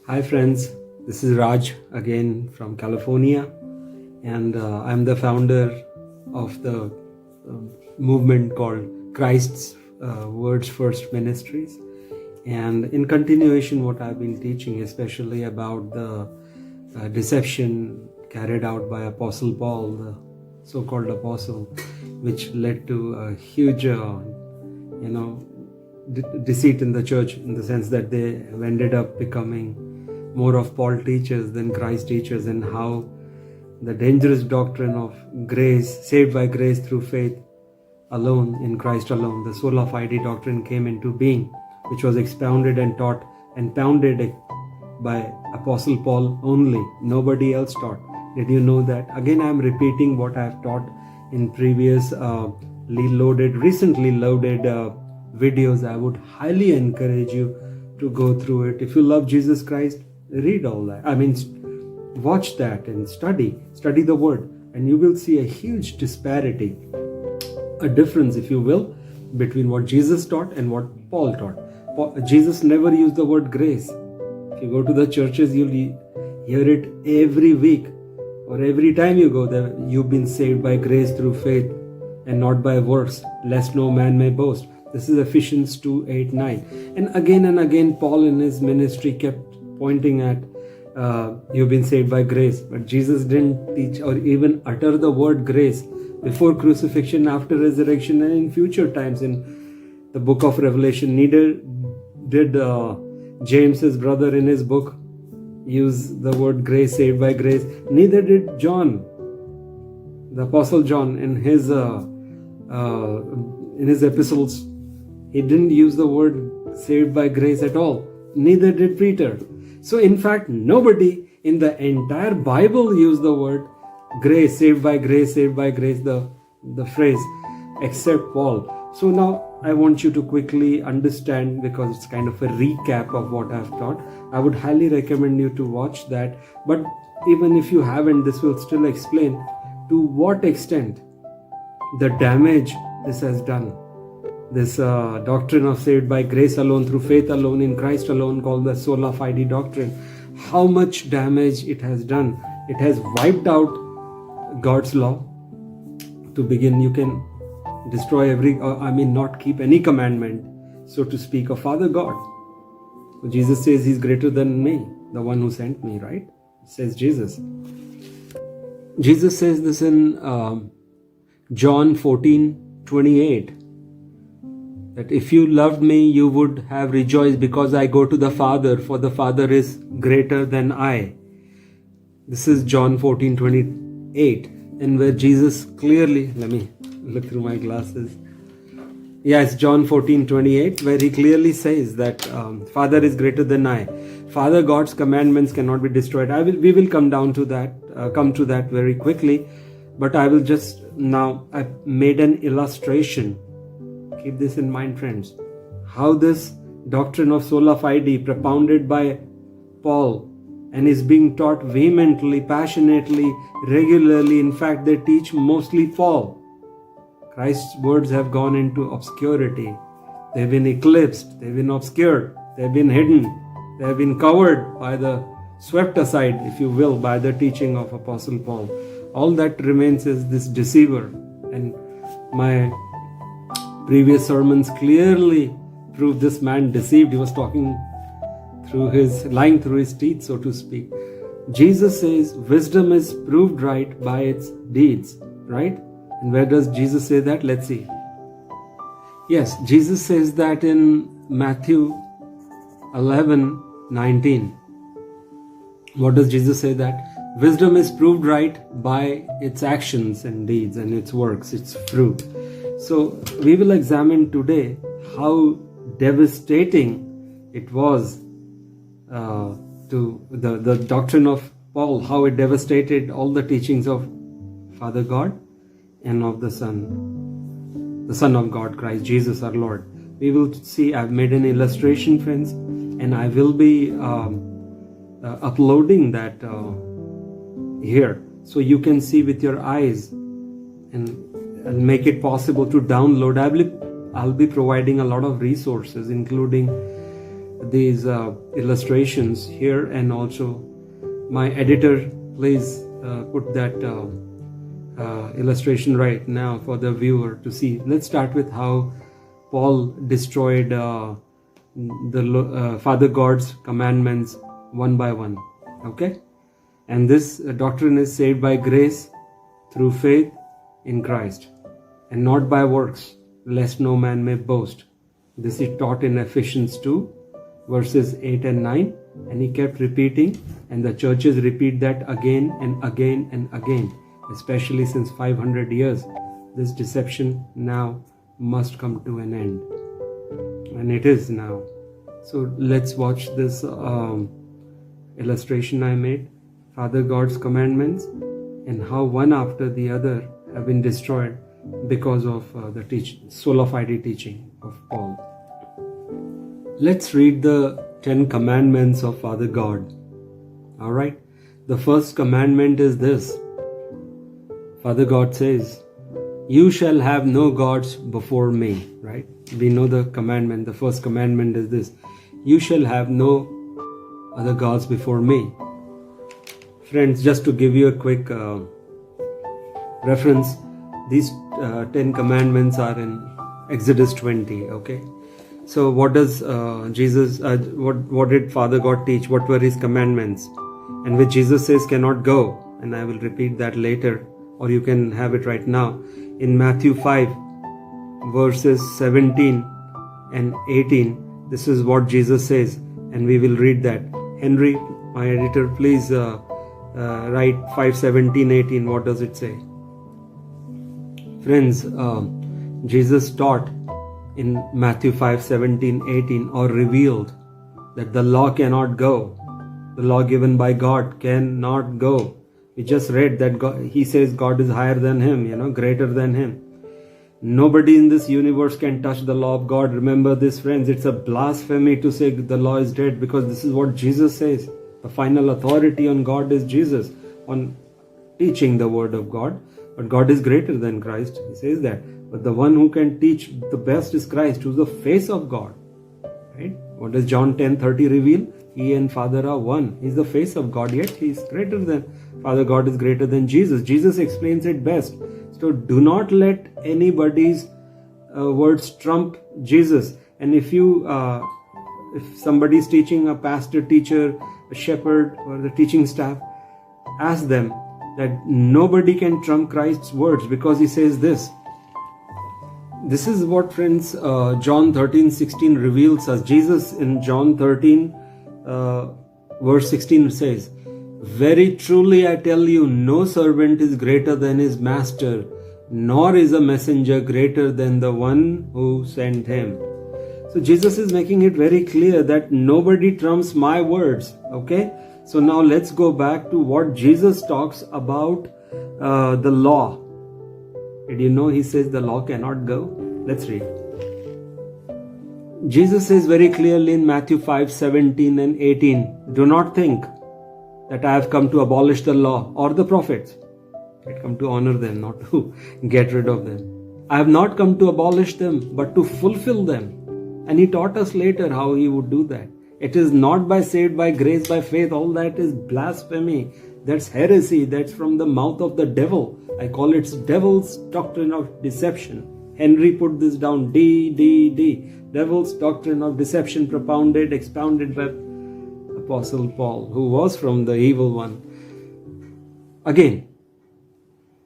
Hi friends, this is Raj again from California, and I'm the founder of the movement called Christ's Words First Ministries. And in continuation, what I've been teaching, especially about the deception carried out by Apostle Paul, the so-called apostle, which led to a huge, deceit in the church, in the sense that they ended up becoming more of Paul teachers than Christ teachers, and how the dangerous doctrine of grace, saved by grace through faith alone, in Christ alone, the sola fide doctrine came into being, which was expounded and taught and pounded by Apostle Paul only. Nobody else taught. Did you know that? Again, I'm repeating what I've taught in previous recently loaded videos. I would highly encourage you to go through it. If you love Jesus Christ, read all that. Watch that and study the word, and you will see a huge disparity, a difference, if you will, between what Jesus taught and what Paul taught. Jesus never used the word grace. If you go to the churches, you'll hear it every week, or every time you go there, you've been saved by grace through faith and not by works, lest no man may boast. This is Ephesians 2:8-9. And again, Paul in his ministry kept pointing at you've been saved by grace. But Jesus didn't teach or even utter the word grace before crucifixion, after resurrection, and in future times in the book of Revelation. Neither did James, his brother, in his book use the word grace, saved by grace. Neither did John, the Apostle John, in his epistles. He didn't use the word saved by grace at all. Neither did Peter. So in fact, nobody in the entire Bible used the word grace, saved by grace, the phrase, except Paul. So now I want you to quickly understand, because it's kind of a recap of what I've taught. I would highly recommend you to watch that. But even if you haven't, this will still explain to what extent the damage this has done. This doctrine of saved by grace alone, through faith alone, in Christ alone, called the sola fide doctrine, how much damage it has done. It has wiped out God's law. To begin, you can destroy not keep any commandment, so to speak, of Father God. Jesus says He's greater than me, the one who sent me, right? Says Jesus. Jesus says this in John 14:28. That if you loved me, you would have rejoiced because I go to the Father, for the Father is greater than I. This is John 14:28, and where Jesus clearly, let me look through my glasses. Yes, John 14:28, where He clearly says that Father is greater than I. Father God's commandments cannot be destroyed. We will come to that very quickly, but I will just now, I've made an illustration. Keep this in mind, friends. How this doctrine of sola fide, propounded by Paul, and is being taught vehemently, passionately, regularly. In fact, they teach mostly Paul. Christ's words have gone into obscurity. They've been eclipsed. They've been obscured. They've been hidden. They have been covered swept aside, if you will, by the teaching of Apostle Paul. All that remains is this deceiver. And my previous sermons clearly prove this man deceived. He was lying through his teeth, so to speak. Jesus says wisdom is proved right by its deeds, right? And where does Jesus say that? Let's see. Yes, Jesus says that in Matthew 11:19. What does Jesus say? That wisdom is proved right by its actions and deeds and its works, its fruit. So we will examine today how devastating it was to the doctrine of Paul, how it devastated all the teachings of Father God and of the Son of God, Christ Jesus our Lord. We will see, I've made an illustration, friends, and I will be uploading that here, so you can see with your eyes and make it possible to download. I'll be providing a lot of resources, including these illustrations here, and also my editor, please put that illustration right now for the viewer to see. Let's start with how Paul destroyed the Father God's commandments one by one. Okay? And this doctrine is saved by grace through faith in Christ, and not by works, lest no man may boast. This is taught in Ephesians 2, verses 8 and 9, and he kept repeating, and the churches repeat that again and again and again, especially since 500 years. This deception now must come to an end, and it is now. So let's watch this illustration I made, Father God's commandments, and how one after the other have been destroyed because of the sola fide teaching of Paul. Let's read the 10 commandments of Father God. All right. The first commandment is this. Father God says, "You shall have no gods before me." Right? We know the commandment. The first commandment is this: you shall have no other gods before me. Friends, just to give you a quick reference, these 10 commandments are in Exodus 20. Okay. So what does Jesus, what did Father God teach? What were his commandments? And which Jesus says cannot go. And I will repeat that later, or you can have it right now. In Matthew 5, verses 17 and 18, this is what Jesus says. And we will read that. Henry, my editor, please write 5, 17, 18. What does it say? Friends, Jesus taught in Matthew 5, 17, 18, or revealed that the law cannot go. The law given by God cannot go. We just read that God, he says God is higher than him, greater than him. Nobody in this universe can touch the law of God. Remember this, friends. It's a blasphemy to say the law is dead, because this is what Jesus says. The final authority on God is Jesus, on teaching the word of God. But God is greater than Christ. He says that. But the one who can teach the best is Christ, who's the face of God. Right? What does John 10:30 reveal? He and Father are one. He's the face of God, yet he's greater than Father God is greater than Jesus. Jesus explains it best. So do not let anybody's words trump Jesus. And if somebody's teaching, a pastor, teacher, a shepherd, or the teaching staff, ask them that nobody can trump Christ's words, because he says this. This is what, friends, John 13:16 reveals us. Jesus in John 13 verse 16 says, "Very truly I tell you, no servant is greater than his master, nor is a messenger greater than the one who sent him." So Jesus is making it very clear that nobody trumps my words. Okay? So now let's go back to what Jesus talks about the law. Did you know he says the law cannot go? Let's read. Jesus says very clearly in Matthew 5, 17 and 18, "Do not think that I have come to abolish the law or the prophets." I come to honor them, not to get rid of them. "I have not come to abolish them, but to fulfill them." And he taught us later how he would do that. It is not by saved by grace, by faith. All that is blasphemy. That's heresy. That's from the mouth of the devil. I call it devil's doctrine of deception. Henry put this down. D. Devil's doctrine of deception, expounded by Apostle Paul, who was from the evil one. Again,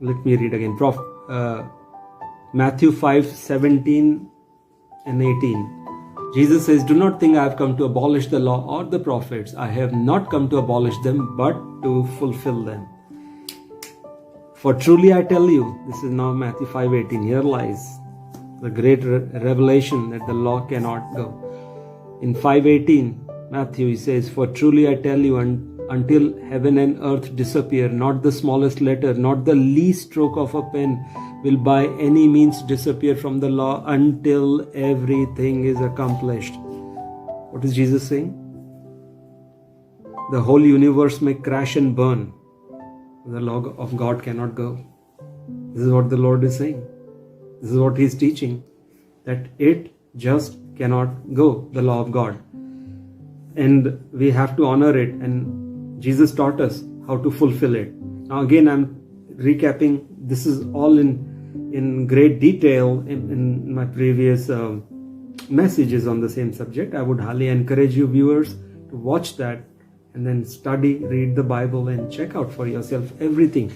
let me read again. Matthew 5, 17 and 18. Jesus says, "Do not think I have come to abolish the law or the prophets. I have not come to abolish them, but to fulfill them. For truly I tell you," this is now Matthew 5:18, here lies the great revelation that the law cannot go. In 5:18, Matthew, he says, "For truly I tell you, until heaven and earth disappear, not the smallest letter, not the least stroke of a pen will by any means disappear from the law until everything is accomplished." What is Jesus saying? The whole universe may crash and burn. The law of God cannot go. This is what the Lord is saying. This is what He is teaching, that it just cannot go, the law of God. and we have to honor it, and Jesus taught us how to fulfill it. Now again, I'm recapping. This is all in great detail in my previous messages on the same subject. I would highly encourage you viewers to watch that and then study, read the Bible, and check out for yourself everything.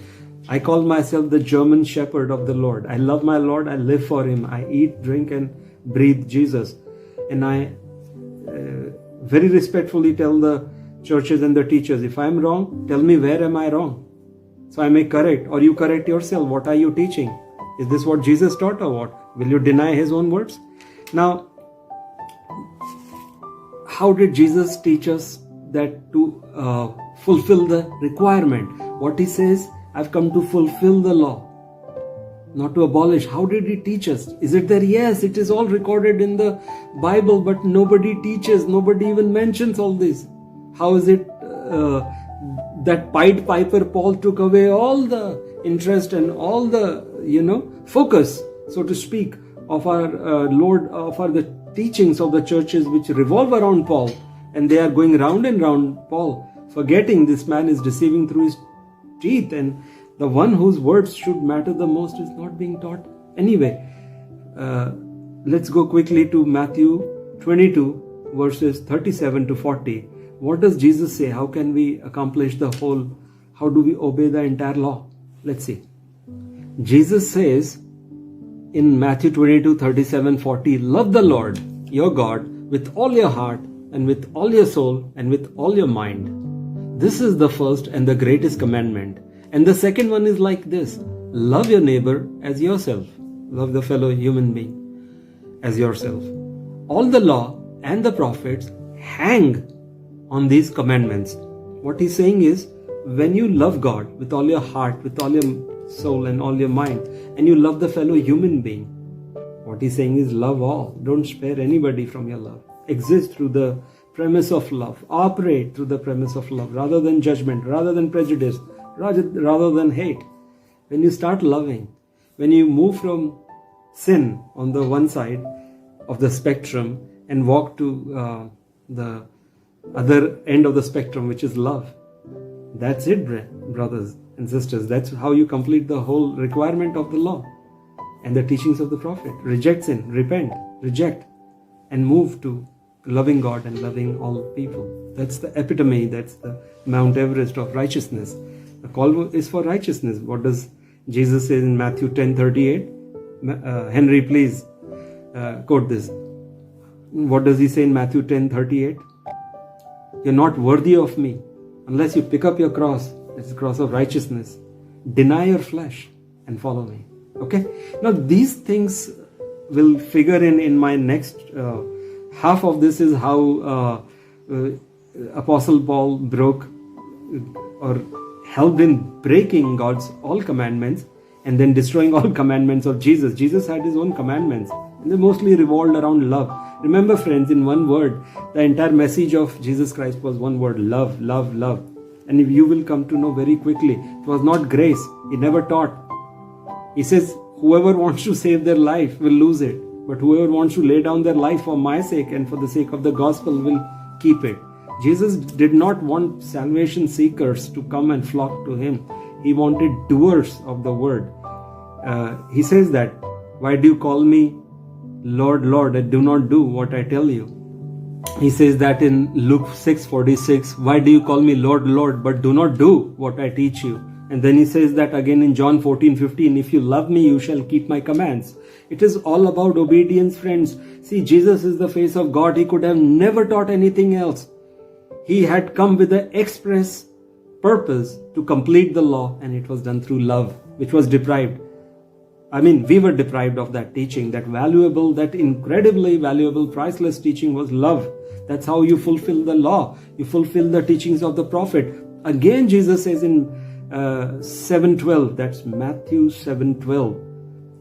I call myself the German shepherd of the Lord. I love my Lord. I live for Him. I eat, drink, and breathe Jesus. And I very respectfully tell the churches and the teachers, if I'm wrong, tell me where am I wrong, so I may correct, or you correct yourself. What are you teaching? Is this what Jesus taught, or what? Will you deny His own words? Now, how did Jesus teach us that to fulfill the requirement? What He says, I've come to fulfill the law, not to abolish. How did He teach us? Is it there? Yes, it is all recorded in the Bible, but nobody teaches, nobody even mentions all this. How is it that Pied Piper Paul took away all the interest and all the, focus, so to speak, of our Lord, of the teachings of the churches which revolve around Paul, and they are going round and round Paul, forgetting this man is deceiving through his teeth, and the one whose words should matter the most is not being taught. Anyway, let's go quickly to Matthew 22 verses 37 to 40. What does Jesus say? How can we accomplish the whole? How do we obey the entire law? Let's see. Jesus says in Matthew 22, 37, 40, love the Lord your God with all your heart and with all your soul and with all your mind. This is the first and the greatest commandment. And the second one is like this: love your neighbor as yourself. Love the fellow human being as yourself. All the law and the prophets hang on these commandments. What he's saying is, when you love God with all your heart, with all your soul and all your mind, and you love the fellow human being, what he's saying is love all. Don't spare anybody from your love. Exist through the premise of love. Operate through the premise of love, rather than judgment, rather than prejudice, rather than hate. When you start loving, when you move from sin on the one side of the spectrum and walk to the other end of the spectrum, which is love, that's it, brothers and sisters. That's how you complete the whole requirement of the law and the teachings of the prophet. Reject sin, repent, reject, and move to loving God and loving all people. That's the epitome, that's the Mount Everest of righteousness. The call is for righteousness. What does Jesus say in Matthew 10:38? Henry, please quote this. What does he say in Matthew 10:38? You're not worthy of me unless you pick up your cross. It's the cross of righteousness. Deny your flesh and follow me. Okay? Now these things will figure in my next half of this is how Apostle Paul broke or helped in breaking God's all commandments and then destroying all commandments of Jesus. Jesus had his own commandments, and they mostly revolved around love. Remember, friends, in one word, the entire message of Jesus Christ was one word: love, love, love. And you will come to know very quickly, it was not grace. He never taught. He says, whoever wants to save their life will lose it, but whoever wants to lay down their life for my sake and for the sake of the gospel will keep it. Jesus did not want salvation seekers to come and flock to him. He wanted doers of the word. He says that, why do you call me Lord, Lord, and do not do what I tell you? He says that in Luke 6:46, why do you call me Lord, Lord, but do not do what I teach you? And then he says that again in John 14:15, if you love me, you shall keep my commands. It is all about obedience, friends. See, Jesus is the face of God. He could have never taught anything else. He had come with the express purpose to complete the law, and it was done through love, which was deprived. We were deprived of that teaching, that valuable, that incredibly valuable, priceless teaching was love. That's how you fulfill the law. You fulfill the teachings of the prophet. Again, Jesus says in 7:12, that's Matthew 7:12,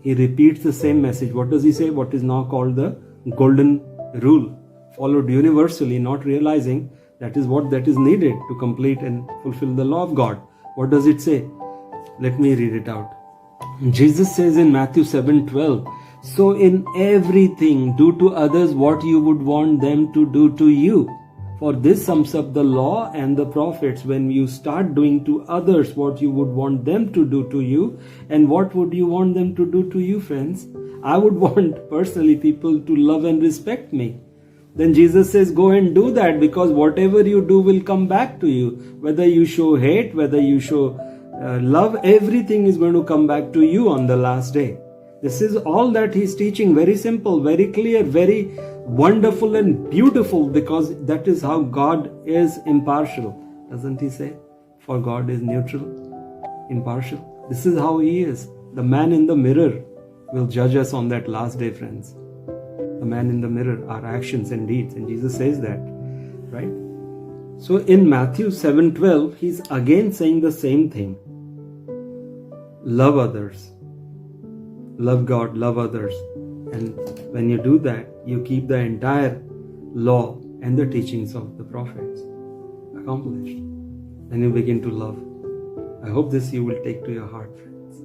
he repeats the same message. What does he say? What is now called the golden rule, followed universally, not realizing that is what that is needed to complete and fulfill the law of God. What does it say? Let me read it out. Jesus says in Matthew 7:12, so in everything do to others what you would want them to do to you, For this sums up the law and the prophets. When you start doing to others what you would want them to do to you, and what would you want them to do to you, friends? I would want personally people to love and respect me. Then Jesus says, go and do that, because whatever you do will come back to you. Whether you show hate, whether you show love, everything is going to come back to you on the last day. This is all that he's teaching. Very simple, very clear, very wonderful and beautiful, because that is how God is impartial. Doesn't he say? For God is neutral, impartial. This is how he is. The man in the mirror will judge us on that last day, friends. The man in the mirror, our actions and deeds. And Jesus says that, right? So in Matthew 7:12, he's again saying the same thing. Love others. Love God, love others. And when you do that, you keep the entire law and the teachings of the prophets accomplished. And you begin to love. I hope this you will take to your heart, friends.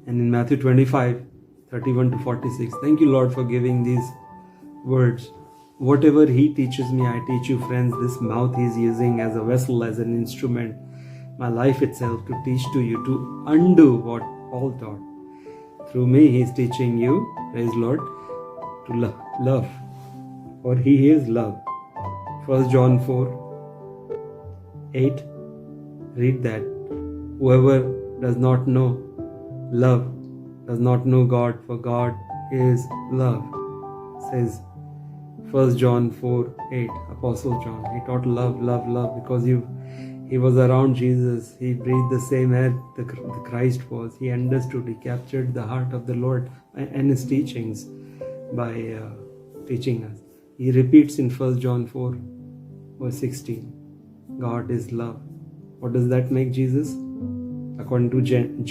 And in Matthew 25:31 to 46, thank you, Lord, for giving these words. Whatever he teaches me, I teach you, friends. This mouth he's using as a vessel, as an instrument, my life itself, to teach to you, to undo what Paul taught. Through me, he's teaching you, praise Lord, to love. For he is love. 1 John 4:8. Read that. Whoever does not know love does not know God, for God is love. Says 1 John 4:8. Apostle John. He taught love, love, love, because he was around Jesus. He breathed the same air the Christ was. He understood. He captured the heart of the Lord and his teachings by teaching us. He repeats in 1 John 4:16. God is love. What does that make Jesus? According to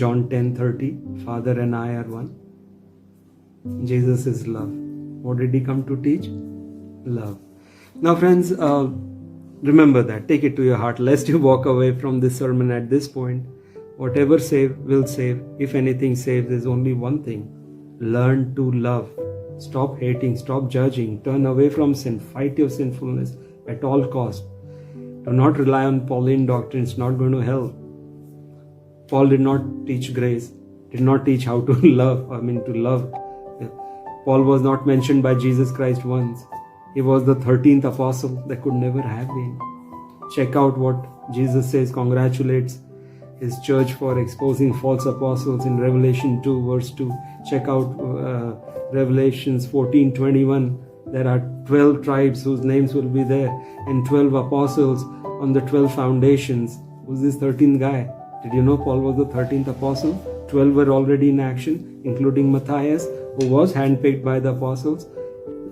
John 10:30, Father and I are one. Jesus is love. What did he come to teach? Love. Now, friends, remember that. Take it to your heart, lest you walk away from this sermon at this point. Whatever save will save. If anything saves, there's only one thing. Learn to love. Stop hating. Stop judging. Turn away from sin. Fight your sinfulness at all cost. Do not rely on Pauline doctrine. It's not going to help. Paul did not teach grace. Did not teach how to love. To love. Paul was not mentioned by Jesus Christ once. He was the 13th apostle. That could never have been. Check out what Jesus says, congratulates his church for exposing false apostles in Revelation 2 verse 2. Check out Revelations 14:21. There are 12 tribes whose names will be there, and 12 apostles on the 12 foundations. Who's this 13th guy? Did you know Paul was the 13th apostle? 12 were already in action, including Matthias, who was handpicked by the apostles.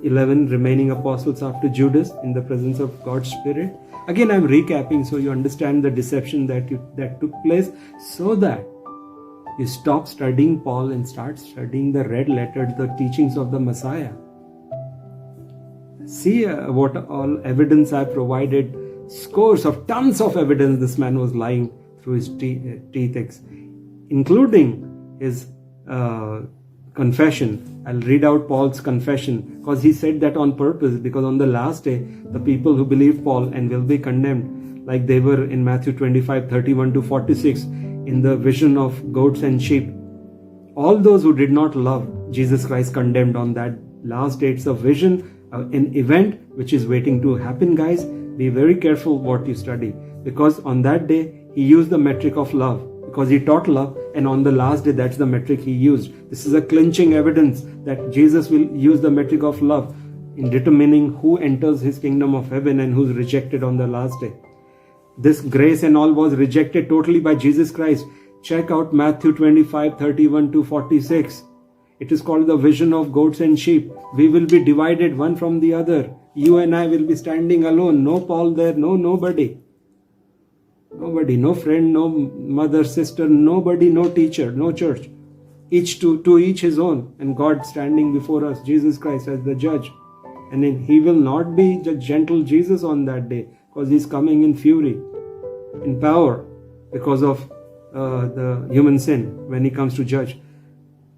11 remaining apostles after Judas, in the presence of God's Spirit. Again, I'm recapping so you understand the deception that took place, so that you stop studying Paul and start studying the red letter, the teachings of the Messiah. See what all evidence I provided. Scores of tons of evidence this man was lying through his teeth, including his confession. I'll read out Paul's confession, because he said that on purpose, because on the last day, the people who believe Paul and will be condemned, like they were in Matthew 25:31 to 46, in the vision of goats and sheep. All those who did not love Jesus Christ condemned on that last day. It's a vision, an event which is waiting to happen, guys. Be very careful what you study, because on that day, he used the metric of love. Because he taught love, and on the last day, that's the metric he used. This is a clinching evidence that Jesus will use the metric of love in determining who enters his kingdom of heaven and who's rejected on the last day. This grace and all was rejected totally by Jesus Christ. Check out Matthew 25:31 to 46. It is called the vision of goats and sheep. We will be divided one from the other. You and I will be standing alone. No Paul there, no nobody. Nobody, no friend, no mother, sister, nobody, no teacher, no church. Each to each his own. And God standing before us, Jesus Christ as the judge. And then he will not be the gentle Jesus on that day, because he's coming in fury, in power, because of the human sin when he comes to judge.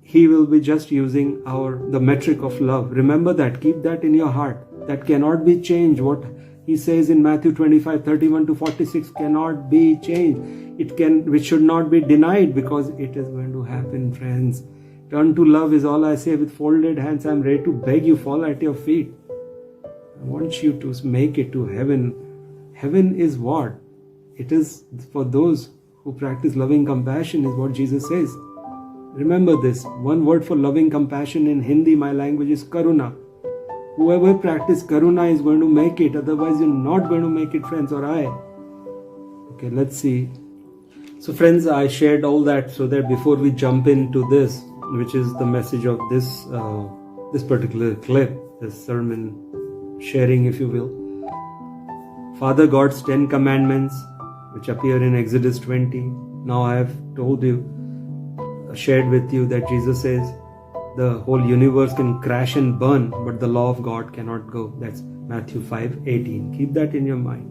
He will be just using the metric of love. Remember that. Keep that in your heart. That cannot be changed. What He says in Matthew 25:31-46 cannot be changed. Which should not be denied, because it is going to happen, friends. Turn to love is all I say. With folded hands, I'm ready to beg you, fall at your feet. I want you to make it to heaven. Heaven is what? It is for those who practice loving compassion, is what Jesus says. Remember this. One word for loving compassion in Hindi, my language, is karuna. Whoever practices karuna is going to make it. Otherwise, you're not going to make it, friends, or I. Okay, let's see. So, friends, I shared all that so that before we jump into this, which is the message of this particular clip, this sermon sharing, if you will. Father God's 10 commandments, which appear in Exodus 20. Now I have told you, shared with you that Jesus says the whole universe can crash and burn, but the law of God cannot go. That's Matthew 5:18. Keep that in your mind.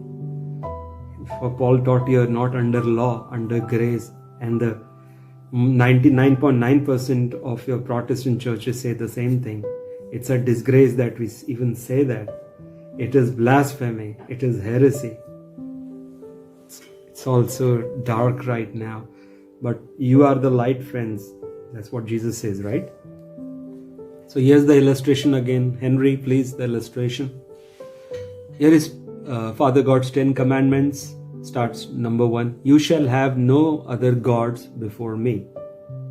For Paul taught you are not under law, under grace, and the 99.9% of your Protestant churches say the same thing. It's a disgrace that we even say that. It is blasphemy. It is heresy. It's also dark right now. But you are the light, friends. That's what Jesus says, right? So here's the illustration again. Henry, please, the illustration. Here is Father God's 10 commandments. Starts number 1. You shall have no other gods before me,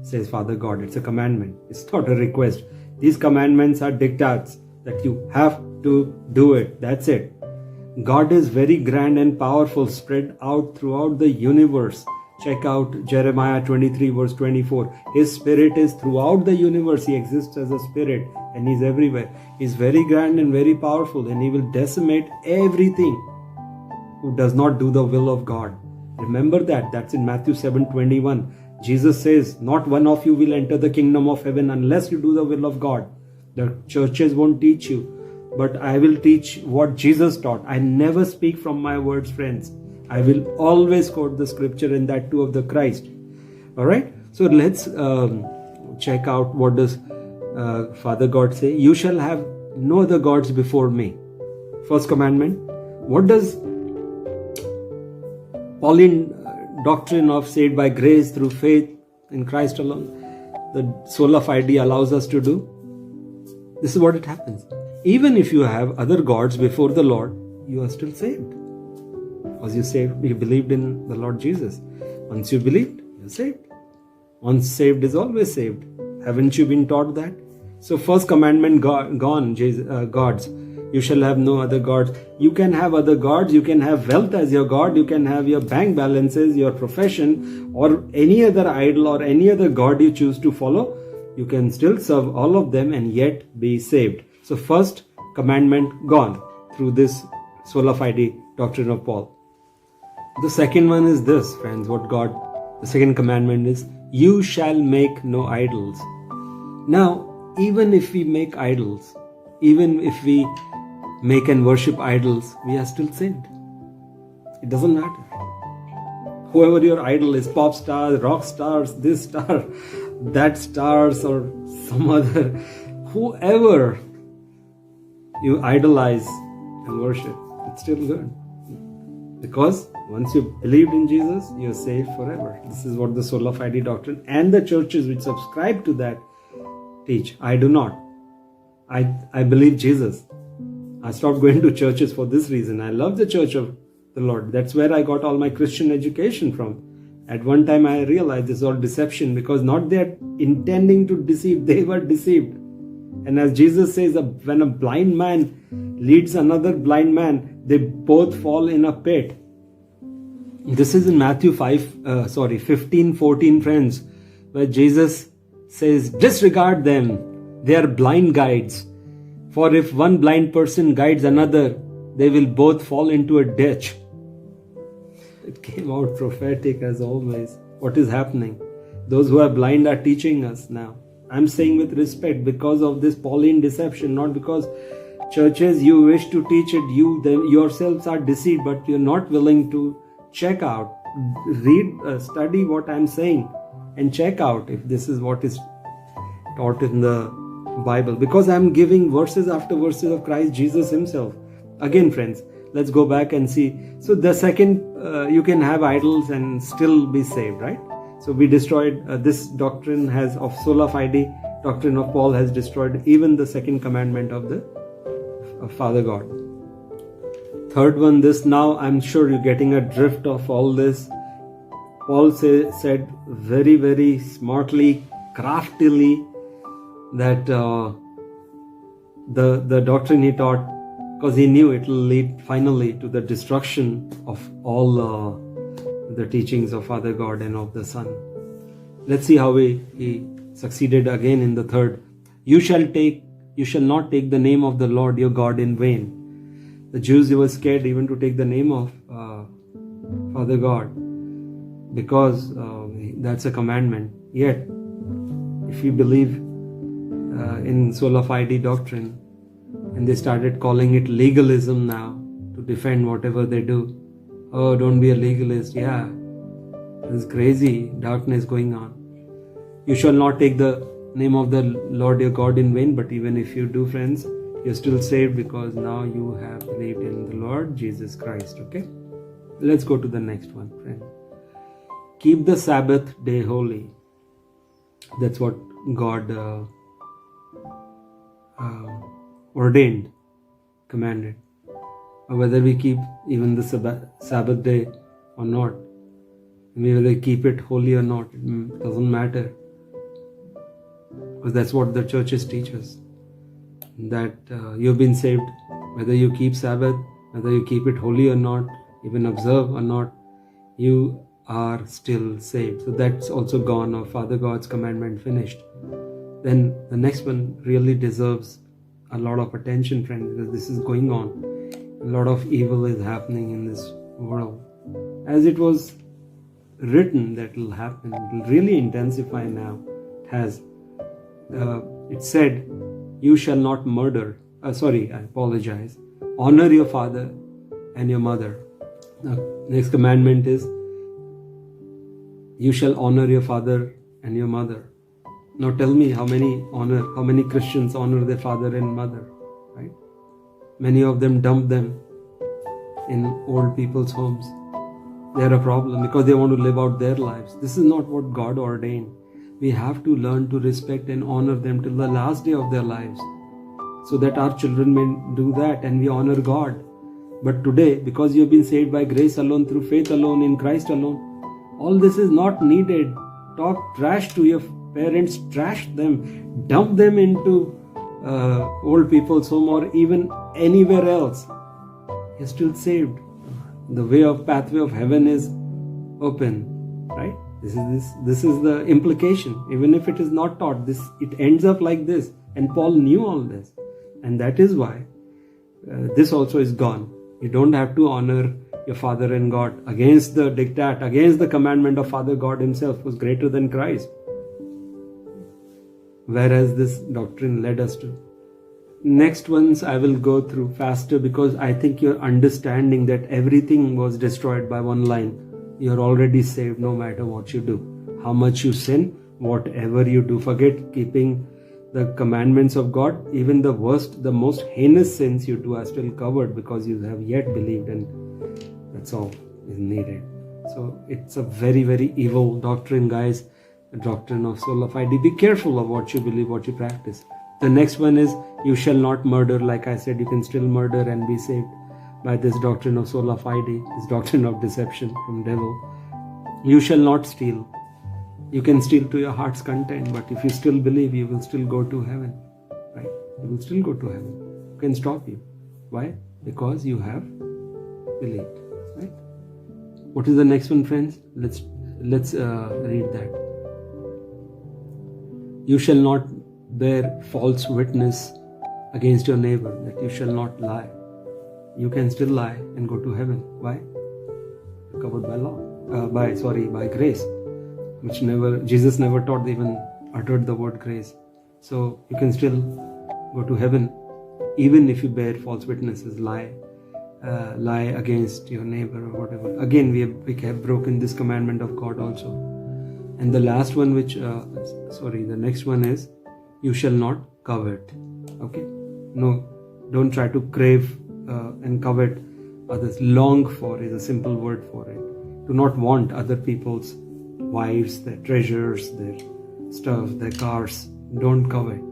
says Father God. It's a commandment. It's not a request. These commandments are diktats that you have to do it. That's it. God is very grand and powerful, spread out throughout the universe. Check out Jeremiah 23 verse 24. His spirit is throughout the universe. He exists as a spirit and he's everywhere. He's very grand and very powerful, and he will decimate everything who does not do the will of God. Remember that. That's in Matthew 7:21. Jesus says, not one of you will enter the kingdom of heaven unless you do the will of God. The churches won't teach you, but I will teach what Jesus taught. I never speak from my words, friends. I will always quote the scripture, and that too of the Christ. All right. So let's check out what does Father God say. You shall have no other gods before me. First commandment. What does Pauline doctrine of saved by grace through faith in Christ alone, the sola fide, allows us to do? This is what it happens. Even if you have other gods before the Lord, you are still saved. Because you believed in the Lord Jesus. Once you believed, you're saved. Once saved is always saved. Haven't you been taught that? So first commandment gone, gods. You shall have no other gods. You can have other gods. You can have wealth as your god. You can have your bank balances, your profession, or any other idol or any other god you choose to follow. You can still serve all of them and yet be saved. So first commandment gone through this sola fide doctrine of Paul. The second one is this, friends, the second commandment is, you shall make no idols. Now, even if we make idols, even if we make and worship idols, we are still saved. It doesn't matter. Whoever your idol is, pop stars, rock stars, this star, that stars, or some other, whoever you idolize and worship, it's still good. Because once you believed in Jesus, you're saved forever. This is what the sola fide doctrine and the churches which subscribe to that teach. I do not. I believe Jesus. I stopped going to churches for this reason. I love the church of the Lord. That's where I got all my Christian education from. At one time I realized this is all deception, because not they're intending to deceive, they were deceived. And as Jesus says, when a blind man leads another blind man, they both fall in a pit. This is in Matthew 15:14, friends, where Jesus says, disregard them. They are blind guides. For if one blind person guides another, they will both fall into a ditch. It came out prophetic as always. What is happening? Those who are blind are teaching us now. I'm saying with respect because of this Pauline deception, not because churches you wish to teach it, you yourselves are deceived, but you're not willing to check out, read, study what I'm saying, and check out if this is what is taught in the Bible. Because I'm giving verses after verses of Christ Jesus himself. Again, friends, let's go back and see. So the second, you can have idols and still be saved, right? So we destroyed this doctrine of sola fide, doctrine of Paul has destroyed even the second commandment of the Father God. Third one, this, now I'm sure you're getting a drift of all this. Paul said very, very smartly, craftily, that the doctrine he taught, because he knew it will lead finally to the destruction of all the teachings of Father God and of the Son. Let's see how he succeeded again in the third. You shall not take the name of the Lord your God in vain. The Jews, they were scared even to take the name of Father God, because that's a commandment. Yet, if you believe in sola fide doctrine, and they started calling it legalism now to defend whatever they do. Oh, don't be a legalist. Yeah, this crazy darkness going on. You shall not take the name of the Lord your God in vain, but even if you do, friends, you're still saved because now you have believed in the Lord Jesus Christ. Okay? Let's go to the next one, friend. Keep the Sabbath day holy. That's what God ordained, commanded. Or whether we keep even the Sabbath day or not, whether we keep it holy or not, it doesn't matter. Because that's what the churches teach us. That you've been saved, whether you keep Sabbath, whether you keep it holy or not, even observe or not, you are still saved. So that's also gone, or Father God's commandment finished. Then the next one really deserves a lot of attention, friends, because this is going on. A lot of evil is happening in this world. As it was written that will happen, it will really intensify now. It has. It said, you shall not murder. I apologize. Honor your father and your mother. The next commandment is, you shall honor your father and your mother. Now tell me how many Christians honor their father and mother, right? Many of them dump them in old people's homes. They are a problem because they want to live out their lives. This is not what God ordained. We have to learn to respect and honor them till the last day of their lives, so that our children may do that and we honor God. But today, because you have been saved by grace alone, through faith alone, in Christ alone, all this is not needed. Talk trash to your parents, trash them, dump them into old people's home or even anywhere else. You're still saved. The pathway of heaven is open, right? This is the implication. Even if it is not taught, it ends up like this. And Paul knew all this. And that is why this also is gone. You don't have to honor your father and God against the diktat, against the commandment of Father God himself, who was greater than Christ. Whereas this doctrine led us to. Next ones I will go through faster, because I think you're understanding that everything was destroyed by one line. You're already saved no matter what you do. How much you sin, whatever you do. Forget keeping the commandments of God. Even the worst, the most heinous sins you do are still covered because you have yet believed, and that's all is needed. So it's a very, very evil doctrine, guys. The doctrine of sola fide. Be careful of what you believe, what you practice. The next one is, you shall not murder. Like I said, you can still murder and be saved by this doctrine of sola fide, this doctrine of deception from devil. You shall not steal. You can steal to your heart's content, but if you still believe, you will still go to heaven, right? You will still go to heaven. Who can stop you? Why? Because you have believed, right? What is the next one, friends? Let's read that. You shall not bear false witness against your neighbor, that you shall not lie. You can still lie and go to heaven. Why? You're covered by law, by grace, which Jesus never taught, even uttered the word grace. So you can still go to heaven, even if you bear false witnesses, lie against your neighbor or whatever. Again, we have broken this commandment of God also. And the last one, the next one is, you shall not covet. Okay? No, don't try to crave and covet others. Long for is a simple word for it. Do not want other people's wives, their treasures, their stuff, their cars. Don't covet.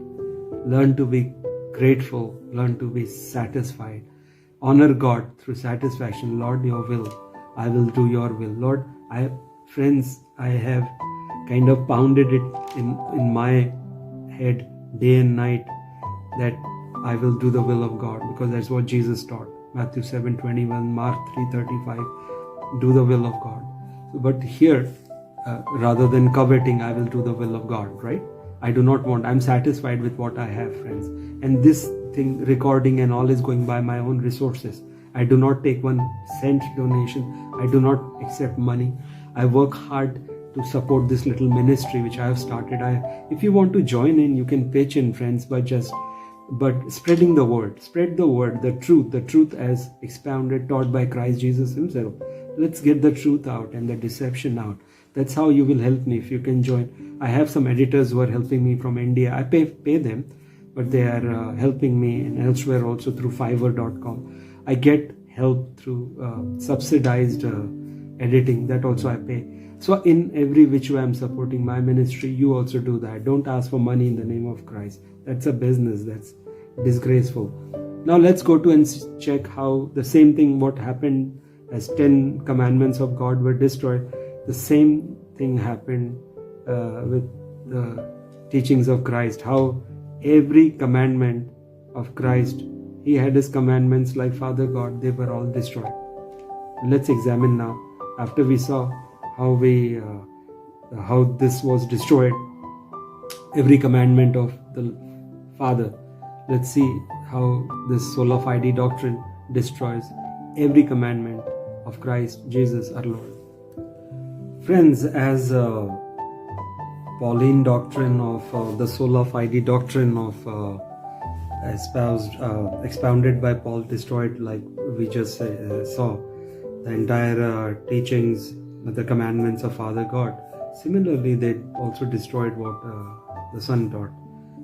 Learn to be grateful. Learn to be satisfied. Honor God through satisfaction. Lord, your will. I will do your will. Lord, I have kind of pounded it in my head day and night that I will do the will of God, because that's what Jesus taught. Matthew 7:21, Mark 3:35, do the will of God. But here, rather than coveting, I will do the will of God, right? I do not want, I'm satisfied with what I have, friends. And this thing, recording and all, is going by my own resources. I do not take 1 cent donation. I do not accept money. I work hard to support this little ministry which I have started. If you want to join in, you can pitch in, friends, but spreading the word. Spread the word, the truth as expounded, taught by Christ Jesus himself. Let's get the truth out and the deception out. That's how you will help me if you can join. I have some editors who are helping me from India. I pay them, but they are helping me and elsewhere also through Fiverr.com. I get help through subsidized editing. That also I pay. So in every which way I'm supporting my ministry. You also do that. Don't ask for money in the name of Christ. That's a business. That's disgraceful. Now let's go to and check how the same thing, what happened as 10 commandments of God were destroyed. The same thing happened with the teachings of Christ. How every commandment of Christ, he had his commandments like Father God, they were all destroyed. Let's examine now, after we saw how this was destroyed, every commandment of the Father. Let's see how this sola fide doctrine destroys every commandment of Christ Jesus our Lord. Friends, as Pauline doctrine of the sola fide doctrine of expounded by Paul destroyed, like we just saw, the entire teachings, the commandments of Father God. Similarly, they also destroyed what the Son taught.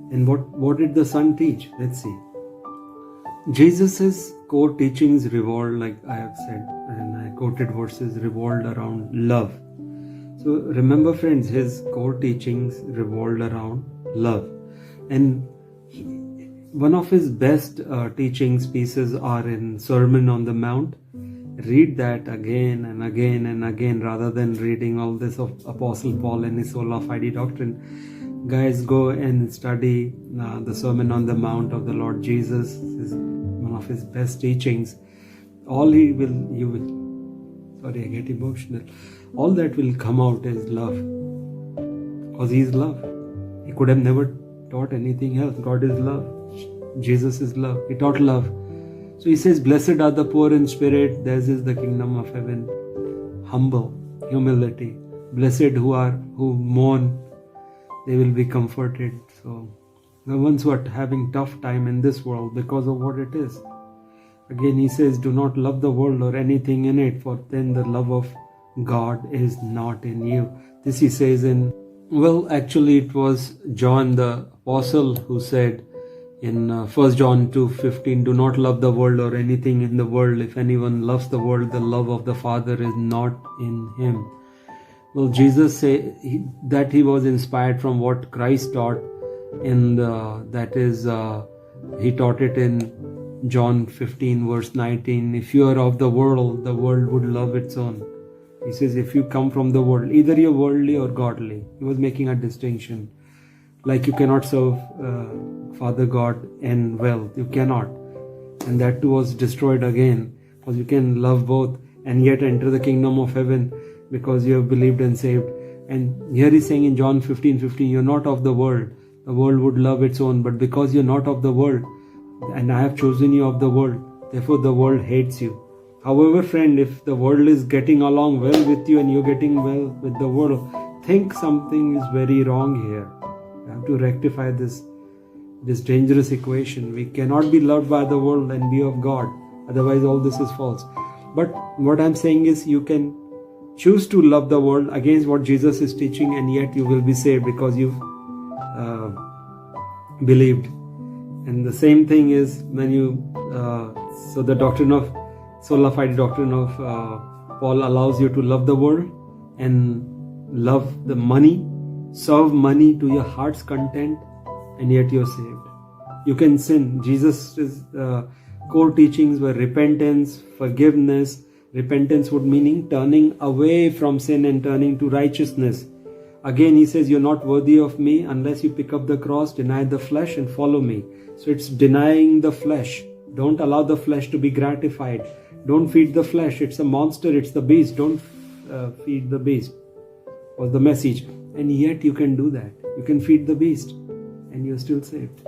And what did the Son teach? Let's see. Jesus's core teachings revolved, like I have said, and I quoted verses, revolved around love. So remember, friends, his core teachings revolved around love. And one of his best teachings pieces are in Sermon on the Mount. Read that again and again and again, rather than reading all this of Apostle Paul and his sola fide doctrine. Guys, go and study the Sermon on the Mount of the Lord Jesus. Is one of his best teachings. All I get emotional. All that will come out is love, because he is love. He could have never taught anything else. God is love. Jesus is love. He taught love. So he says, blessed are the poor in spirit, theirs is the kingdom of heaven. Humble, humility. Blessed who mourn, they will be comforted. So the ones who are having tough time in this world because of what it is. Again, he says, do not love the world or anything in it, for then the love of God is not in you. This he says actually it was John the Apostle who said in 1 John 2:15, do not love the world or anything in the world. If anyone loves the world, the love of the Father is not in him. Well, Jesus said that he was inspired from what Christ taught, and he taught it in John 15 verse 19. If you are of the world would love its own. He says, if you come from the world, either you're worldly or godly. He was making a distinction. Like you cannot serve Father God and wealth. You cannot. And that too was destroyed again. Because you can love both and yet enter the kingdom of heaven because you have believed and saved. And here he's saying in John 15:15, you're not of the world. The world would love its own. But because you're not of the world, and I have chosen you of the world, therefore the world hates you. However, friend, if the world is getting along well with you and you're getting well with the world, think something is very wrong here. You have to rectify this dangerous equation. We cannot be loved by the world and be of God. Otherwise, all this is false. But what I'm saying is, you can choose to love the world against what Jesus is teaching, and yet you will be saved because you've believed. And the same thing is when so the doctrine of sola fide doctrine of Paul allows you to love the world and love the money, serve money to your heart's content, and yet you're saved. You can sin. Jesus' core teachings were repentance, forgiveness. Repentance would meaning turning away from sin and turning to righteousness. Again, he says, you're not worthy of me unless you pick up the cross, deny the flesh, and follow me. So it's denying the flesh. Don't allow the flesh to be gratified. Don't feed the flesh. It's a monster. It's the beast. Don't feed the beast, was the message. And yet you can do that. You can feed the beast and you're still saved.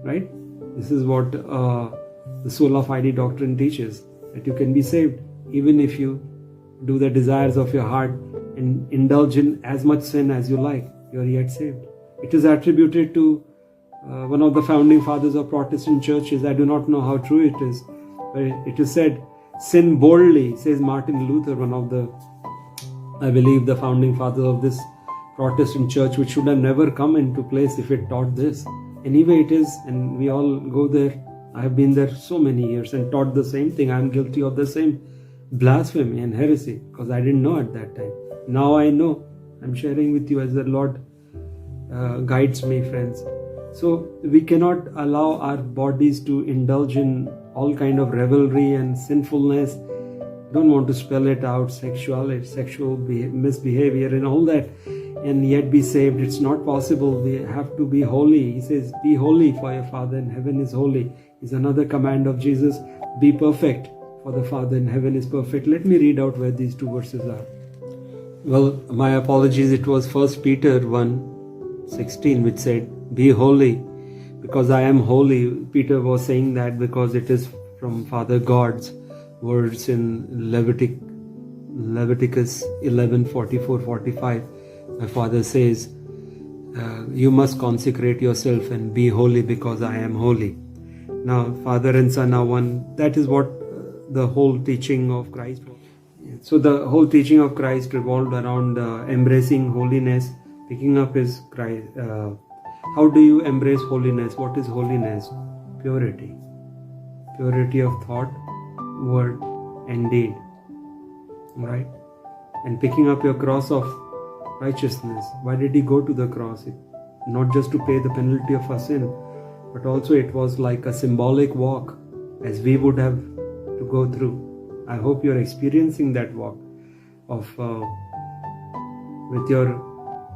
Right? This is what the sola fide doctrine teaches, that you can be saved even if you do the desires of your heart and indulge in as much sin as you like. You are yet saved. It is attributed to one of the founding fathers of Protestant churches. I do not know how true it is, but it is said, sin boldly, says Martin Luther, one of the, I believe, the founding fathers of this Protestant church, which should have never come into place if it taught this. Anyway, it is, and we all go there. I have been there so many years and taught the same thing. I am guilty of the same blasphemy and heresy because I didn't know at that time. Now I know. I'm sharing with you as the Lord guides me, friends. So we cannot allow our bodies to indulge in all kind of revelry and sinfulness. Don't want to spell it out, sexual misbehavior and all that, and yet be saved. It's not possible. We have to be holy. He says, be holy for your Father in heaven is holy. Is another command of Jesus. Be perfect for the Father in heaven is perfect. Let me read out where these two verses are. Well, my apologies. It was 1 Peter 1:16 which said, be holy because I am holy. Peter was saying that because it is from Father God's words in Leviticus 11:44-45. My Father says, you must consecrate yourself and be holy because I am holy. Now, Father and Son are one. That is what the whole teaching of Christ was. So the whole teaching of Christ revolved around embracing holiness, picking up His Christ. How do you embrace holiness? What is holiness? Purity. Purity of thought, word, and deed. Right? And picking up your cross of righteousness. Why did He go to the cross? Not just to pay the penalty of our sin, but also it was like a symbolic walk as we would have to go through. I hope you're experiencing that walk of with your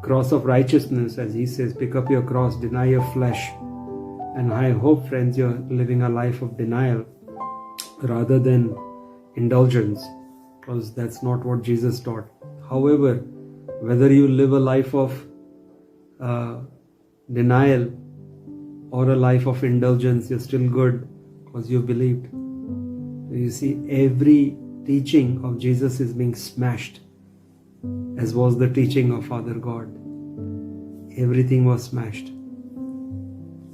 cross of righteousness, as He says, pick up your cross, deny your flesh. And I hope, friends, you're living a life of denial rather than indulgence, because that's not what Jesus taught. However, whether you live a life of denial or a life of indulgence, you're still good because you believed. You see, every teaching of Jesus is being smashed, as was the teaching of Father God. Everything was smashed.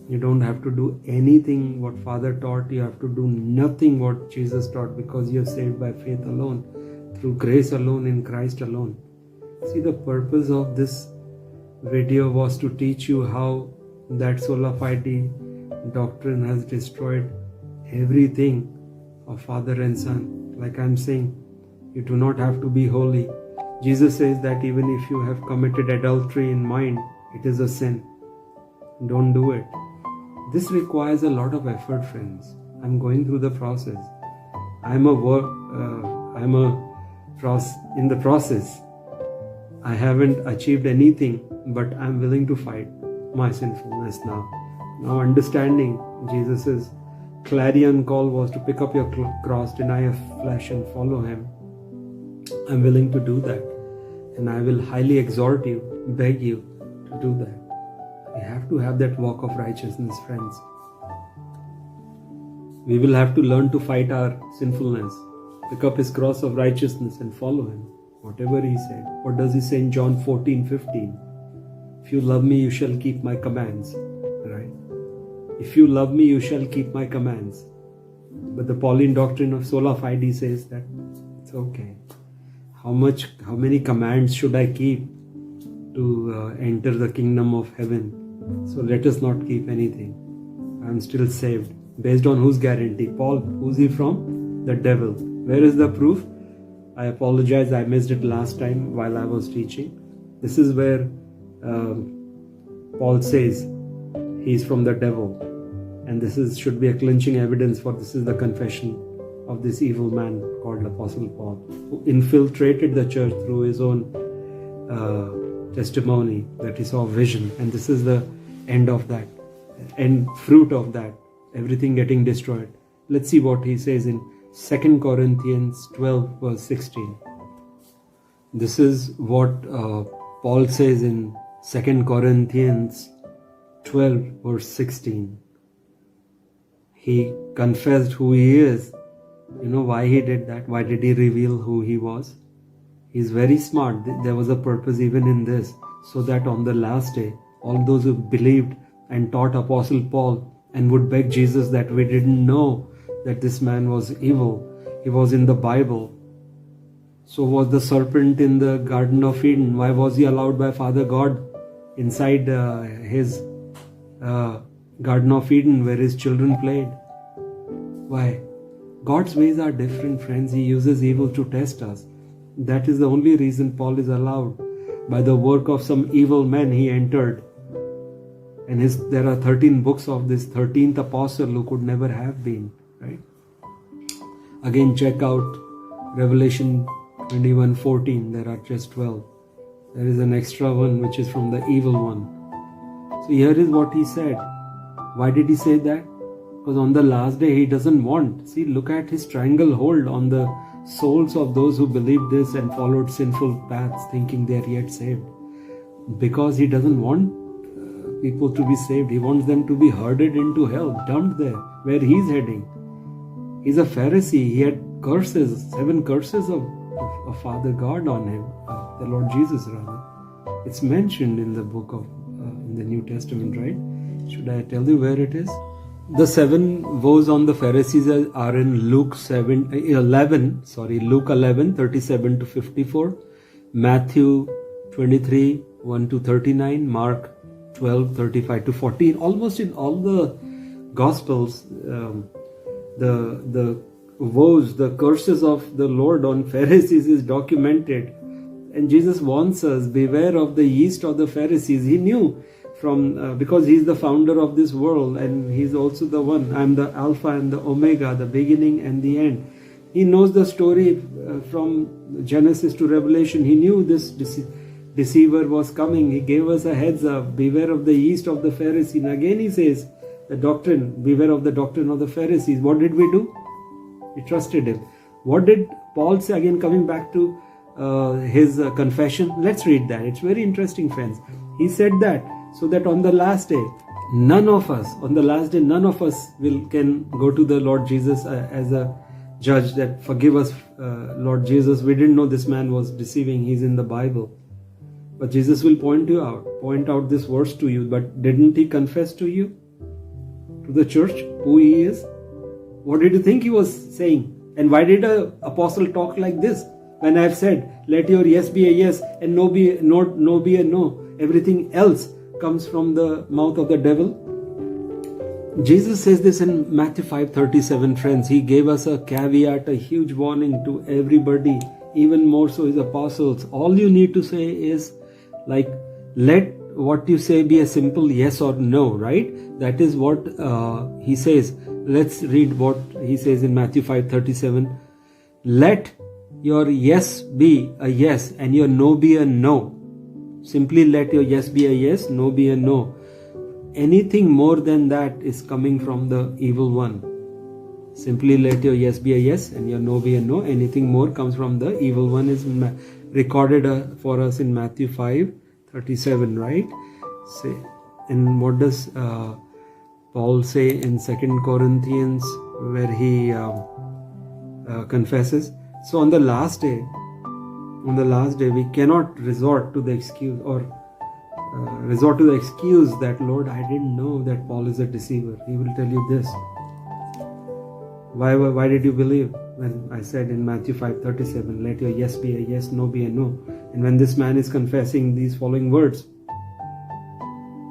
You don't have to do anything what Father taught. You have to do nothing what Jesus taught, because you're saved by faith alone, through grace alone, in Christ alone. See, the purpose of this video was to teach you how that sola fide doctrine has destroyed everything of Father and Son. Like I'm saying, you do not have to be holy. Jesus says that even if you have committed adultery in mind, it is a sin. Don't do it. This requires a lot of effort, friends. I'm going through the process. in the process. I haven't achieved anything, but I'm willing to fight my sinfulness now. Now understanding Jesus' clarion call was to pick up your cross, deny your flesh, and follow Him. I'm willing to do that, and I will highly exhort you, beg you to do that. We have to have that walk of righteousness, friends. We will have to learn to fight our sinfulness, pick up His cross of righteousness and follow Him. Whatever He said. What does He say in John 14:15? If you love me, you shall keep my commands. Right? If you love me, you shall keep my commands. But the Pauline doctrine of sola fide says that it's okay. How many commands should I keep to enter the kingdom of heaven? So let us not keep anything. I'm still saved. Based on whose guarantee? Paul, who's he from? the devil. Where is the proof? I apologize, I missed it last time while I was teaching. This is where Paul says he's from the devil. And this should be a clinching evidence, for this is the confession of this evil man called Apostle Paul, who infiltrated the church through his own testimony that he saw a vision. And this is the end of that, end fruit of that, everything getting destroyed. Let's see what he says in 2 Corinthians 12 verse 16. This is what Paul says in 2 Corinthians 12 verse 16. He confessed who he is. You know why he did that? Why did he reveal who he was? He's very smart. There was a purpose even in this, so that on the last day, all those who believed and taught Apostle Paul and would beg Jesus that we didn't know that this man was evil. He was in the Bible. So was the serpent in the Garden of Eden. Why was he allowed by Father God inside his Garden of Eden where his children played? Why? God's ways are different, friends. He uses evil to test us. That is the only reason Paul is allowed. By the work of some evil men he entered. And there are 13 books of this 13th apostle who could never have been. Right? Again, check out Revelation 21:14. There are just 12. There is an extra one which is from the evil one. So here is what he said. Why did he say that? Because on the last day he doesn't want. See, look at his stranglehold on the souls of those who believed this and followed sinful paths thinking they are yet saved. Because he doesn't want people to be saved. He wants them to be herded into hell, dumped there, where he's heading. He's a Pharisee. He had curses, 7 curses of Father God on him, the Lord Jesus rather. It's mentioned in the book of, in the New Testament, right? Should I tell you where it is? The 7 woes on the Pharisees are in Luke 11, 37 to 54, Matthew 23, 1 to 39, Mark 12, 35 to 14. Almost in all the Gospels, the woes, the curses of the Lord on Pharisees is documented. And Jesus warns us, beware of the yeast of the Pharisees. He knew because he's the founder of this world and he's also the one. I'm the Alpha and the Omega, the beginning and the end. He knows the story from Genesis to Revelation. He knew this deceiver was coming. He gave us a heads up. Beware of the yeast of the Pharisees. And again he says, the doctrine, beware of the doctrine of the Pharisees. What did we do? We trusted him. What did Paul say? Again, coming back to his confession. Let's read that. It's very interesting, friends. He said that so that on the last day, none of us can go to the Lord Jesus as a judge that forgive us, Lord Jesus. We didn't know this man was deceiving. He's in the Bible. But Jesus will point out this verse to you. But didn't he confess to you, to the church, who he is? What did you think he was saying? And why did an apostle talk like this? When I have said, let your yes be a yes and no be a no. Everything else comes from the mouth of the devil. Jesus says this in Matthew 5:37, friends. He gave us a caveat, a huge warning to everybody, even more so his apostles. All you need to say is like, let what you say be a simple yes or no, right? That is what he says. Let's read what he says in Matthew 5:37. Let your yes be a yes and your no be a no. Simply let your yes be a yes, no be a no. Anything more than that is coming from the evil one. Simply let your yes be a yes and your no be a no. Anything more comes from the evil one, is recorded for us in Matthew 5:37, right? And what does Paul say in 2 Corinthians where he confesses? So on the last day, we cannot resort to the excuse that, Lord, I didn't know that Paul is a deceiver. He will tell you this. Why did you believe when I said in Matthew 5:37, let your yes be a yes, no be a no? And when this man is confessing these following words,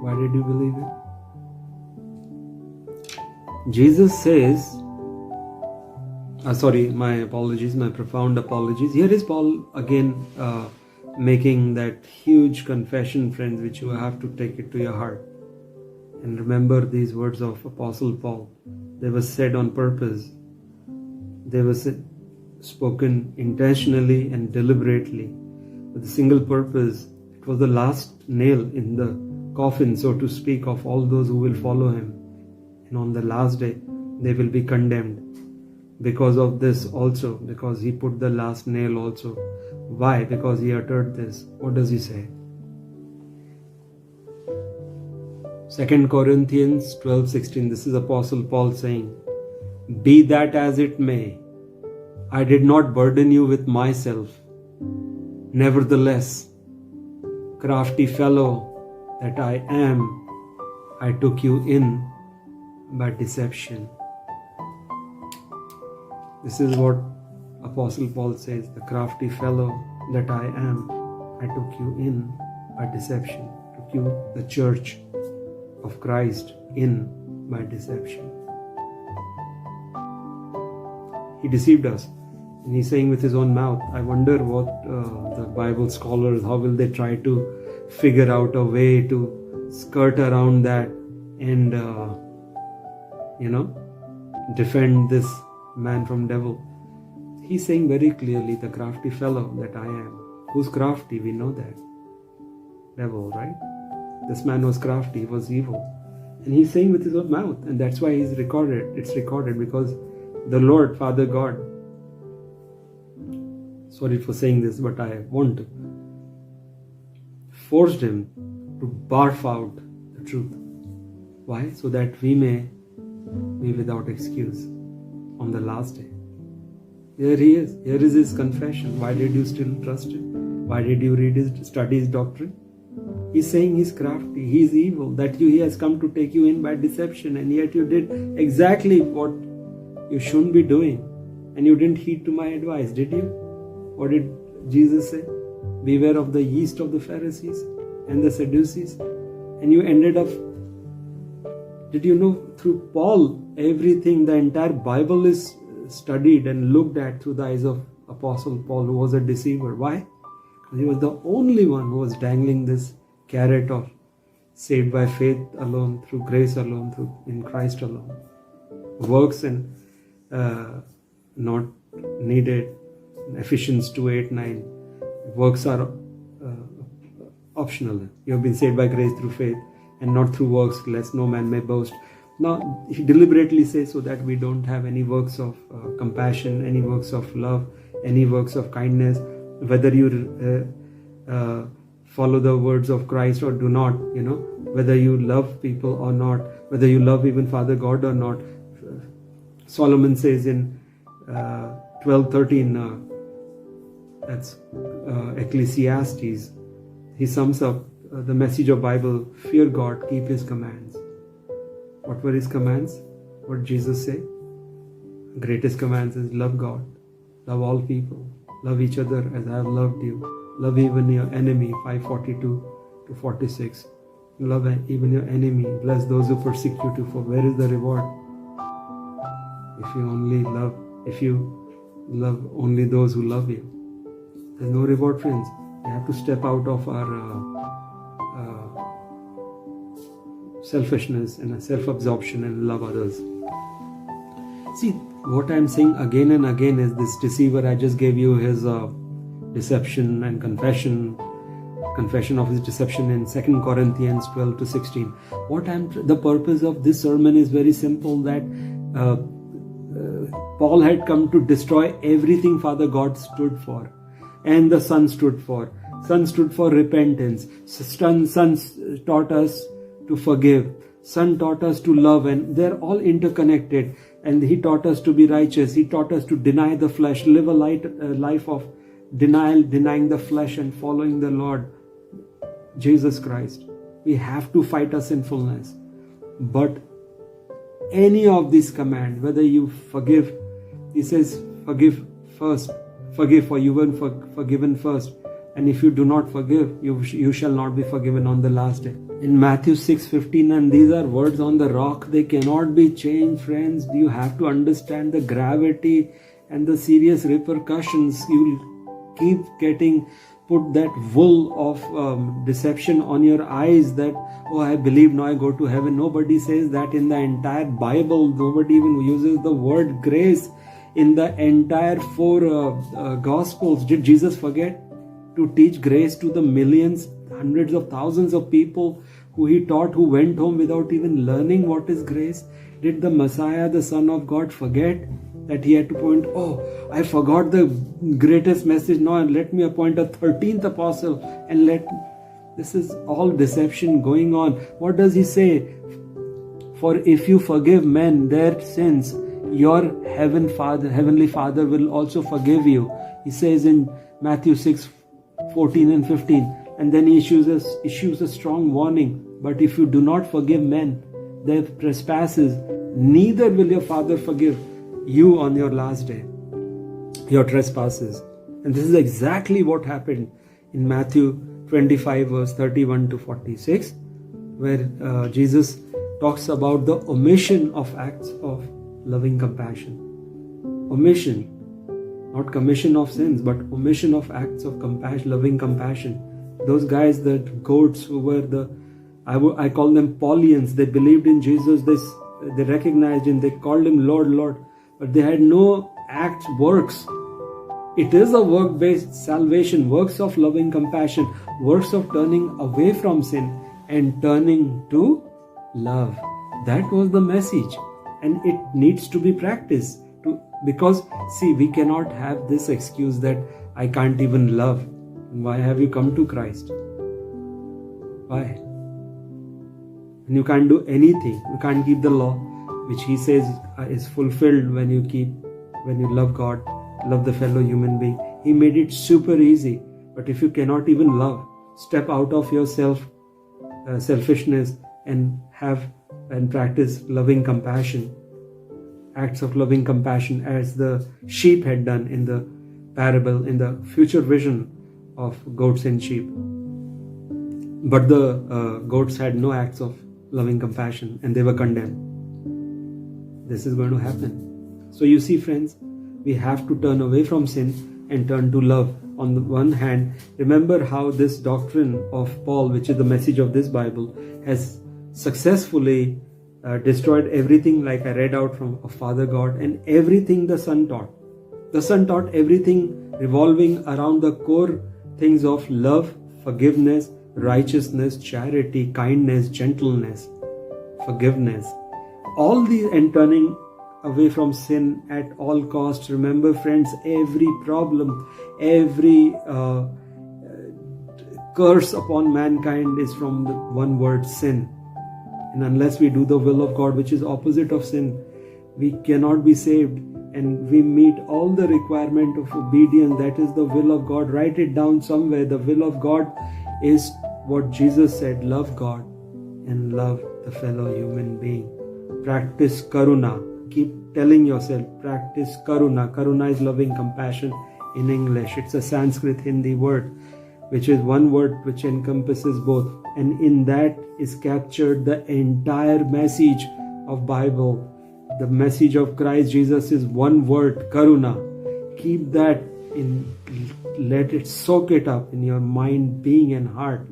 why did you believe it? Jesus says, Sorry, my apologies, my profound apologies. Here is Paul again making that huge confession, friends, which you have to take it to your heart. And remember these words of Apostle Paul. They were said on purpose. They were spoken intentionally and deliberately with a single purpose. It was the last nail in the coffin, so to speak, of all those who will follow him. And on the last day, they will be condemned because of this also, because he put the last nail also. Why? Because he uttered this. What does he say? 2 Corinthians 12:16. This is Apostle Paul saying, "Be that as it may, I did not burden you with myself. Nevertheless, crafty fellow that I am, I took you in by deception." This is what Apostle Paul says, the crafty fellow that I am, I took you in by deception, took you, the church of Christ, in by deception. He deceived us. And he's saying with his own mouth. I wonder what the Bible scholars, how will they try to figure out a way to skirt around that and, defend this man from devil. He's saying very clearly, the crafty fellow that I am. Who's crafty? We know that. Devil, right? This man was crafty, he was evil. And he's saying with his own mouth, and that's why it's recorded because the Lord, Father God, sorry for saying this, but I want to, forced him to barf out the truth. Why? So that we may be without excuse on the last day. Here he is. Here is his confession. Why did you still trust him? Why did you study his doctrine? He's saying he's crafty, he's evil, that he has come to take you in by deception, and yet you did exactly what you shouldn't be doing, and you didn't heed to my advice, did you? What did Jesus say? Beware of the yeast of the Pharisees and the Sadducees. And you ended up, did you know, through Paul, everything, the entire Bible is studied and looked at through the eyes of Apostle Paul, who was a deceiver. Why? Because he was the only one who was dangling this carrot of saved by faith alone, through grace alone, in Christ alone. Works and not needed. Ephesians 2:8-9. Works are optional. You have been saved by grace through faith and not through works, lest no man may boast. Now, he deliberately says so that we don't have any works of compassion, any works of love, any works of kindness, whether you follow the words of Christ or do not, whether you love people or not, whether you love even Father God or not. Solomon says in 12:13, that's Ecclesiastes, he sums up the message of Bible: fear God, keep his commands. What were his commands? What did Jesus say? Greatest commands is love God, love all people, love each other as I have loved you, love even your enemy, 5:42-46. Love even your enemy, bless those who persecute you, for where is the reward? If you love only those who love you, there's no reward, friends. We have to step out of our selfishness and self-absorption and love others. See, what I'm saying again and again is this deceiver. I just gave you his deception and confession of his deception in 2 Corinthians 12-16. The purpose of this sermon is very simple, that Paul had come to destroy everything Father God stood for, and the Son stood for. Son stood for repentance. Son taught us to forgive. Son taught us to love, and they're all interconnected. And he taught us to be righteous. He taught us to deny the flesh, live a life of denial, denying the flesh and following the Lord Jesus Christ. We have to fight our sinfulness. But any of these commands, whether you forgive, he says, forgive first. Forgive, for you were forgiven first. And if you do not forgive, you shall not be forgiven on the last day. In Matthew 6:15, and these are words on the rock, they cannot be changed, friends. You have to understand the gravity and the serious repercussions. You'll keep getting put that wool of deception on your eyes that, oh, I believe, now I go to heaven. Nobody says that in the entire Bible. Nobody even uses the word grace in the entire four Gospels. Did Jesus forget to teach grace to the millions, hundreds of thousands of people who he taught, who went home without even learning what is grace? Did the Messiah, the Son of God, forget that he had to point, oh, I forgot the greatest message, now let me appoint a 13th apostle and this is all deception going on. What does he say? For if you forgive men their sins, your heavenly Father will also forgive you. He says in Matthew 6:14 and 15, and then he issues a strong warning. But if you do not forgive men their trespasses, neither will your Father forgive you on your last day your trespasses. And this is exactly what happened in Matthew 25 verse 31 to 46, where Jesus talks about the omission of acts of loving compassion. Omission, not commission of sins, but omission of acts of compassion, loving compassion. Those guys, the goats who were I call them Paulians, they believed in Jesus, they recognized him, they called him Lord, Lord, but they had no acts, works. It is a work-based salvation, works of loving compassion, works of turning away from sin and turning to love. That was the message, and it needs to be practiced. Because, see, we cannot have this excuse that I can't even love. Why have you come to Christ? Why? And you can't do anything. You can't keep the law, which he says is fulfilled when you love God, love the fellow human being. He made it super easy. But if you cannot even love, step out of your selfishness and practice loving compassion, acts of loving compassion, as the sheep had done in the parable, in the future vision of goats and sheep. But the goats had no acts of loving compassion and they were condemned. This is going to happen. So you see, friends, we have to turn away from sin and turn to love. On the one hand, remember how this doctrine of Paul, which is the message of this Bible, has successfully destroyed everything, like I read out from Father God, and everything the Son taught. The Son taught everything revolving around the core things of love, forgiveness, righteousness, charity, kindness, gentleness, forgiveness. All these, and turning away from sin at all costs. Remember, friends, every problem, every curse upon mankind is from the one word, sin. And unless we do the will of God, which is opposite of sin, we cannot be saved. And we meet all the requirement of obedience. That is the will of God. Write it down somewhere. The will of God is what Jesus said: love God and love the fellow human being. Practice karuna. Keep telling yourself, practice karuna. Karuna is loving compassion in English. It's a Sanskrit Hindi word, which is one word which encompasses both. And in that is captured the entire message of Bible. The message of Christ Jesus is one word, karuna. Keep that in, let it soak it up in your mind, being and heart.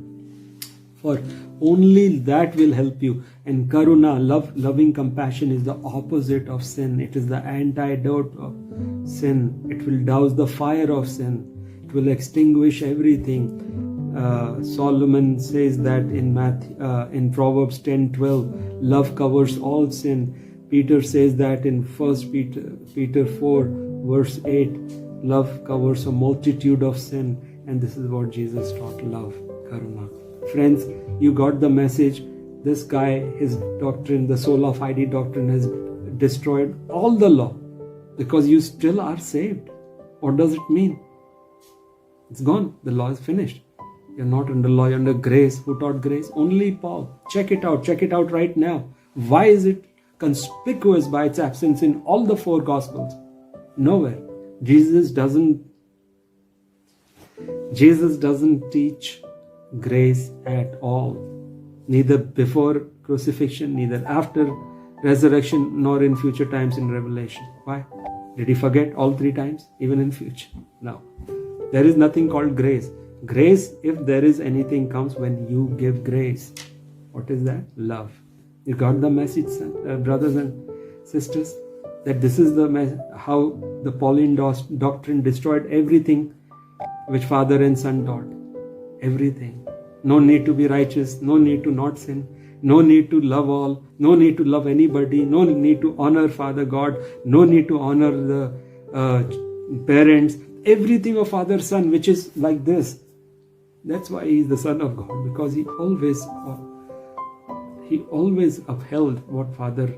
For only that will help you. And karuna, loving compassion, is the opposite of sin. It is the antidote of sin. It will douse the fire of sin. It will extinguish everything. Solomon says that in Proverbs 10:12, love covers all sin. Peter says that in 1 Peter 4 verse 8, love covers a multitude of sin. And this is what Jesus taught: love, karuna. Friends, you got the message. This guy, his doctrine, the sola fide doctrine, has destroyed all the law, because you still are saved. What does it mean? It's gone. The law is finished. You're not under law, you're under grace. Who taught grace? Only Paul. Check it out. Check it out right now. Why is it conspicuous by its absence in all the four Gospels? Nowhere. Jesus doesn't teach grace at all. Neither before crucifixion, neither after resurrection, nor in future times in Revelation. Why? Did he forget all 3 times, even in future? No. There is nothing called grace. Grace, if there is anything, comes when you give grace. What is that? Love. You got the message, brothers and sisters? That this is how the Pauline doctrine destroyed everything which father and son taught. Everything. No need to be righteous. No need to not sin. No need to love all. No need to love anybody. No need to honor Father God. No need to honor the parents. Everything of Father, Son, which is like this. That's why he is the Son of God, because he always upheld what Father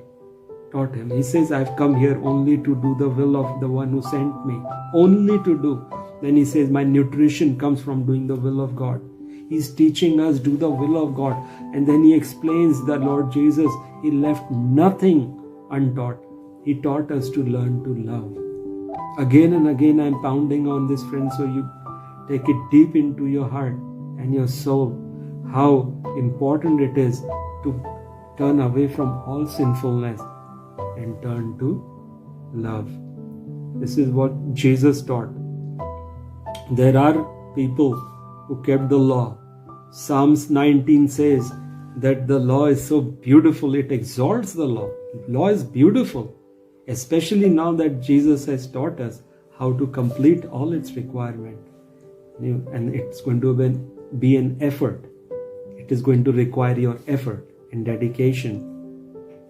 taught him. He says, I've come here only to do the will of the one who sent me. Only to do. Then he says, my nutrition comes from doing the will of God. He's teaching us do the will of God. And then he explains the Lord Jesus, he left nothing untaught. He taught us to learn to love. Again and again I'm pounding on this, friend, so you take it deep into your heart and your soul, how important it is to turn away from all sinfulness and turn to love. This is what Jesus taught. There are people who kept the law. Psalms 19 says that the law is so beautiful, it exalts the law. Law is beautiful, especially now that Jesus has taught us how to complete all its requirement. And it's going to be an effort. It is going to require your effort and dedication.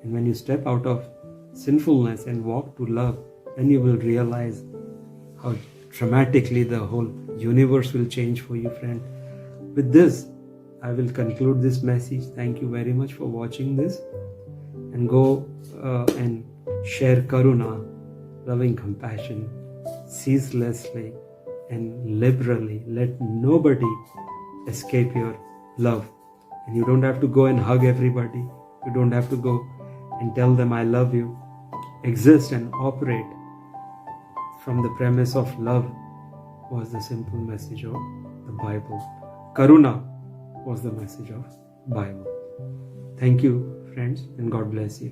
And when you step out of sinfulness and walk to love, then you will realize how dramatically the whole universe will change for you, friend. With this, I will conclude this message. Thank you very much for watching this. And go and share karuna, loving compassion, ceaselessly and liberally. Let nobody escape your love. And you don't have to go and hug everybody. You don't have to go and tell them I love you. Exist and operate from the premise of love was the simple message of the Bible. Karuna was the message of Bible. Thank you, friends, and God bless you.